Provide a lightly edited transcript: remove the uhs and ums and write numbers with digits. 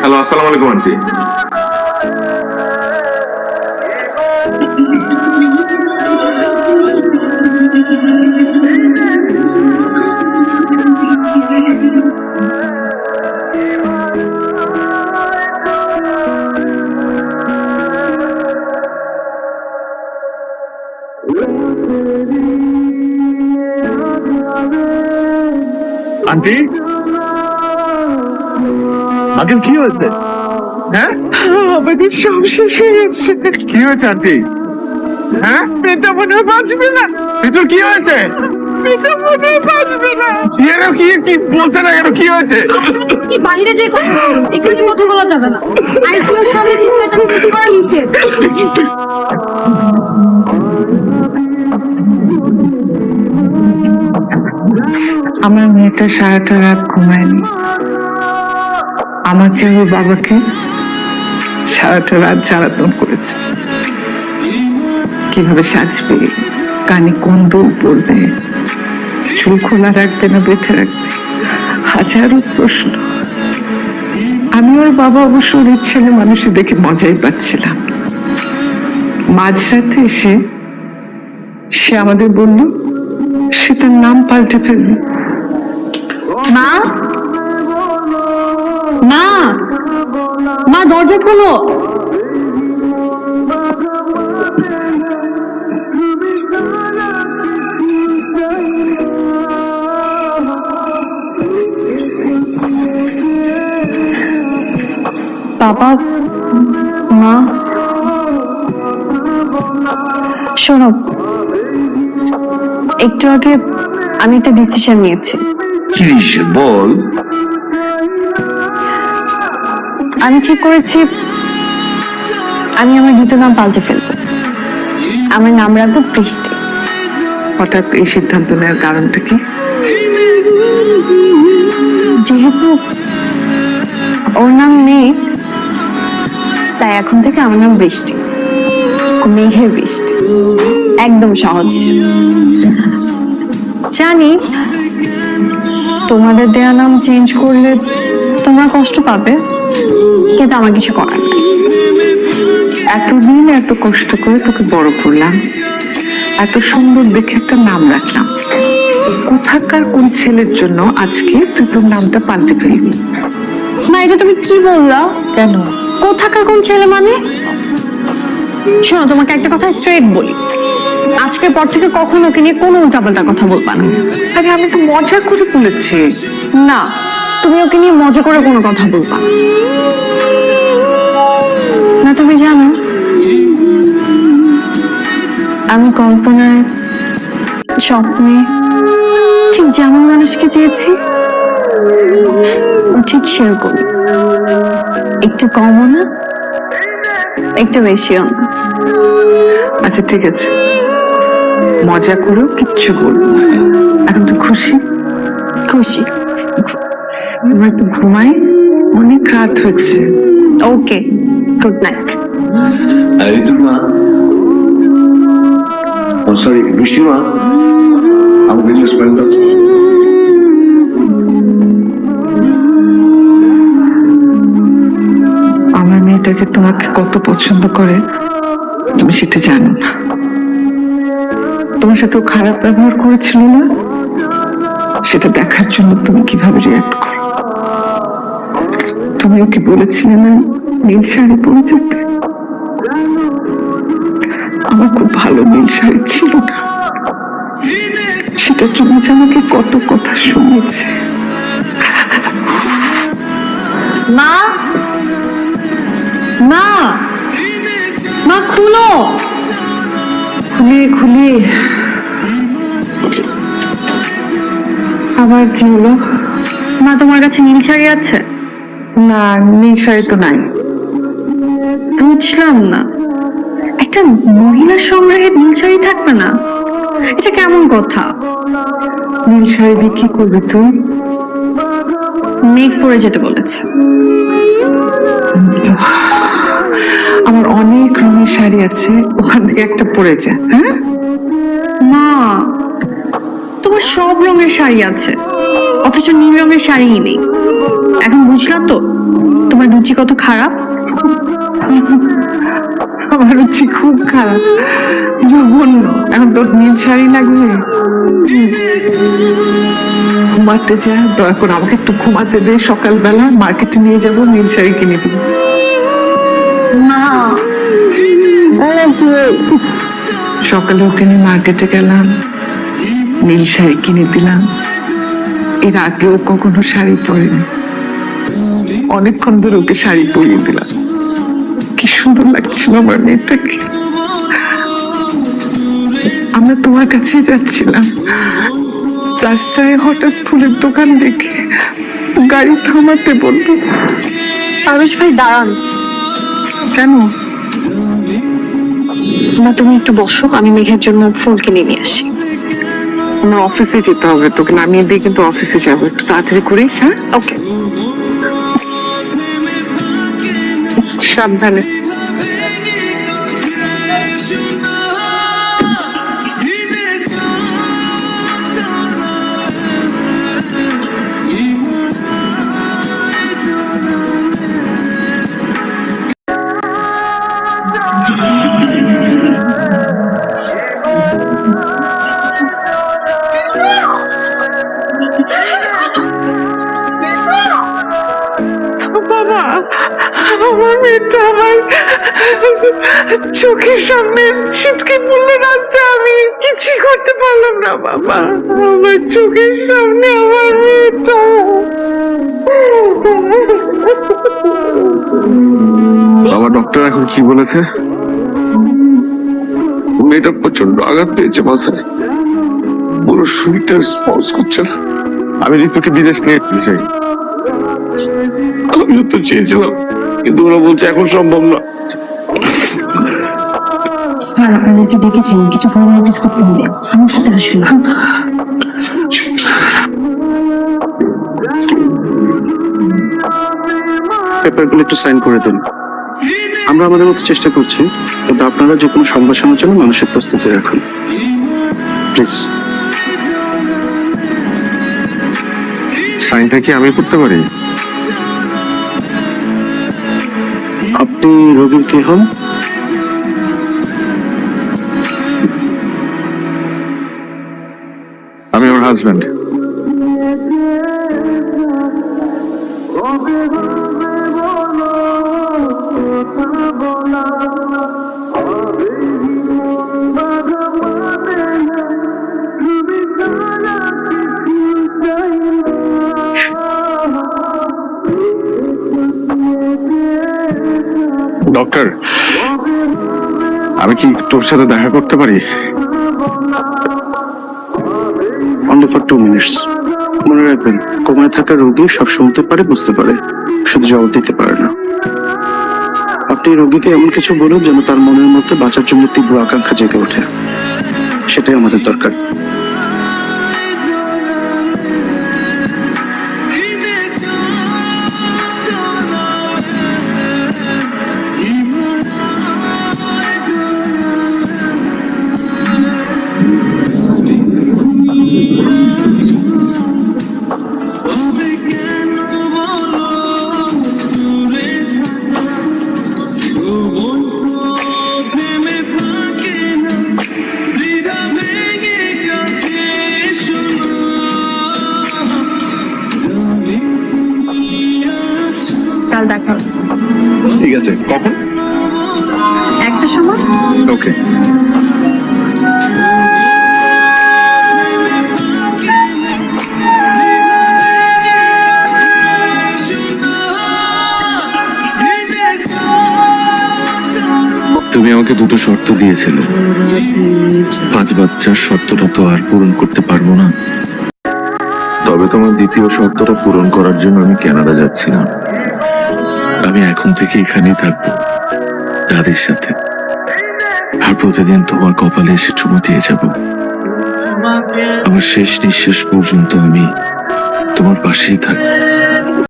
Hello, আসসালামু আলাইকুম aunty. Aunty, uncle কি হয়েছে? হ্যাঁ, আমাদের সব শেষ হয়ে গেছে। কি হয়েছে আন্টি? হ্যাঁ, মেয়েটা মনে হয় বাঁচবে না। ভিতর কি হয়েছে? মেয়েটা মনে হয় বাঁচবে না। কি বলছে না কেন? কি হয়েছে? কি বাইরে যে কথা বলুন, এখানে কথা বলা যাবে না। আইসিইউর সামনে চিৎকারটা কিছু করা নিষেধ। আমার মেয়েটা সারাটা রাত ঘুমায়নি। আমাকে ওর বাবাকে সারাটা রাত জ্বালাতন করেছে। কিভাবে সাজবে, কানে কোন দুল পড়বে, চুল খোলা রাখবে না বেঁধে রাখবে, হাজারো প্রশ্ন। আমি ওর বাবা অবশ্য ওর ছেলে মানুষই দেখে মজাই পাচ্ছিলাম। মাঝরাতে এসে সে আমাদের বলল সে তার নাম পাল্টে ফেলবে। মা, মা, মা দরজা খোলো। বাবা, মা, শোনো, একটু আগে আমি একটা ডিসিশন নিয়েছি। কি বল? আমি ঠিক করেছি আমি আমার দুটো নাম পাল্টে ফেলবো। আমার নাম রাখবো বৃষ্টি। হঠাৎ এই সিদ্ধান্ত নেওয়ার কারণটা কি? যেহেতু ওর নাম মেঘ, তাই এখন থেকে আমার নাম বৃষ্টি। মেঘের বৃষ্টি, একদম সহজ। জানি তোমাদের দেয়া নাম চেঞ্জ করলে তোমরা কষ্ট পাবে, কিন্তু আমার কিছু করার নেই। এতদিন এত কষ্ট করে তোকে বড় করলাম, এত সুন্দর দেখে একটা নাম রাখলাম। কোথাকার কোন ছেলের জন্য আজকে তুই তোর নামটা পাল্টে ফেলবি? মা, এটা তুমি কি বললা? কেন? কোথাকার কোন ছেলে মানে? শোনো, তোমাকে একটা কথা স্ট্রেট বলি, আজকের পর থেকে কখনো ওকে নিয়ে কোনো উল্টাপাল্টা কথা বলবা না। আরে আমি তো মজা করে বলেছি। না, তুমি ওকে নিয়ে মজা করে কোনো কথা বলবা না। না, তুমি জানো আমি কল্পনায়, স্বপ্নে ঠিক যেমন মানুষকে চেয়েছি ঠিক সেরকম, একটু কমও না, একটু বেশিও না। আচ্ছা ঠিক আছে, মজা করেও কিচ্ছু বলবো না। এখন তো খুশি? খুশি। এবার একটু ঘুমাই, অনেক রাত হচ্ছে। ওকে, গুড নাইট। ঋতুর মা, ও সরি বৃষ্টির মা, আমাকে নিউজ পয়েন্ট দাও। আমার মেয়েটা যে তোমাকে কত পছন্দ করে তুমি সেটা জানো না। তোমার সাথে ও খারাপ ব্যবহার করেছিল না, সেটা দেখার জন্য তুমি কিভাবে রিয়াক্ট করো। তুমি ওকে বলেছিলে না নীল শাড়ি পরে যেতে? আমার খুব ভালো নীল শাড়ি ছিল না, সেটার জন্য যে আমাকে কত কথা শুনিয়েছে। মা, মা, মা খুলো। খুলিয়ে আবার কি হলো? মা, তোমার কাছে নীল শাড়ি আছে? না, নীল শাড়ি তো নাই। বুঝলাম না, একটা মহিলার সংগ্রহে নীল শাড়ি থাকবে না, এটা কেমন কথা? নীল শাড়ি দিয়ে কি করবি তুই? মেঘ পরে যেতে বলেছে। আমার অনেক রঙের শাড়ি আছে, ওখান থেকে একটা পরে যা। হ্যাঁ মা, তোমার সব রঙের শাড়ি আছে, অথচ নীল রঙের শাড়িই নেই। এখন বুঝলাম তো তোমার দু রুচি কত খারাপ? আমার রুচি খুব খারাপ, জঘন্য। এখন তোর নীল শাড়ি লাগবে? ঘুমাতে যা, দয়া করে আমাকে একটু ঘুমাতে দে। সকালবেলা মার্কেটে নিয়ে যাবো, নীল শাড়ি কিনে দিব। না, সকালে ওকে নিয়ে মার্কেটে গেলাম, নীল শাড়ি কিনে দিলাম। এর আগেও কখনো শাড়ি পরেনি, অনেকক্ষণ ধরে ওকে শাড়ি পরিয়ে দিলাম। কি সুন্দর লাগছিল আমার মেয়েটাকে। আমরা তোমার কাছে যাচ্ছিলাম, রাস্তায় হঠাৎ ফুলের দোকান দেখে গাড়ি থামাতে বললো। পারভেজ ভাই দাঁড়ান। কেন? না, তুমি একটু বসো, আমি মেঘের জন্য ফুল কিনে নিয়ে আসি। আমার অফিসে যেতে হবে, তোকে নামিয়ে দিয়ে কিন্তু অফিসে যাবো। একটু তাড়াতাড়ি করিস। হ্যাঁ, ওকে। সাবধানে। বাবা, আমার মেয়েটা আমার চোখের সামনে ছিটকে পড়লো রাস্তায়, আমি কিছুই করতে পারলাম না। বাবা, আমার চোখের সামনে আমার মেয়েটা। বাবা, ডক্টর এখন কি বলেছে? মেয়েটা প্রচন্ড আঘাত পেয়েছে মাথায়, পুরো শরীরটা রেসপন্স করছে না। আমি ঋতুকে বিদেশ নিয়ে যেতে চাই। আমিও তো চেয়েছিলাম, কিন্তু ওরা বলছে এখন সম্ভব না। স্যার, আপনাদেরকে ডেকেছেন, কিছু ফর্মালিটিস করতে হবে। আমার সাথে আসুন। পেপারগুলো একটু সাইন করে দিন। আমরা আমাদের মতো চেষ্টা করছি, কিন্তু আপনারা যে কোনো সংবাদ জন্য মানুষের প্রস্তুতি রাখুন প্লিজ। সাইনটা কি আমি করতে পারি? আপনি রোগীর কে হন? আমি ওর হাজব্যান্ড। ডক্টর, আমি কি তোর সাথে দেখা করতে পারি? Only for 2 minutes. মনে রাখবেন, কোমায় থাকা রোগী সব শুনতে পারে, বুঝতে পারে, শুধু জবাব দিতে পারে না। আপনি রোগীকে এমন কিছু বলুন যেন তার মনের মধ্যে বাঁচার জন্য তীব্র আকাঙ্ক্ষা জেগে ওঠে। সেটাই আমাদের দরকার। কাল দেখা হচ্ছে। ঠিক আছে, কখন? একটা সময়। ওকে। তুমি আমাকে দুটো শর্ত দিয়েছিলে, 5 বাচ্চার শর্তটা তো আর পূরণ করতে পারবো না। তবে তোমার দ্বিতীয় শর্তটা পূরণ করার জন্য আমি কানাডা যাচ্ছি না। আমি এখন থেকে এখানেই থাকবো দাদির সাথে, আর প্রতিদিন তোমার কপালে এসে চুমু দিয়ে যাব। আমার শেষ নিঃশ্বাস পর্যন্ত আমি তোমার পাশেই থাকবো।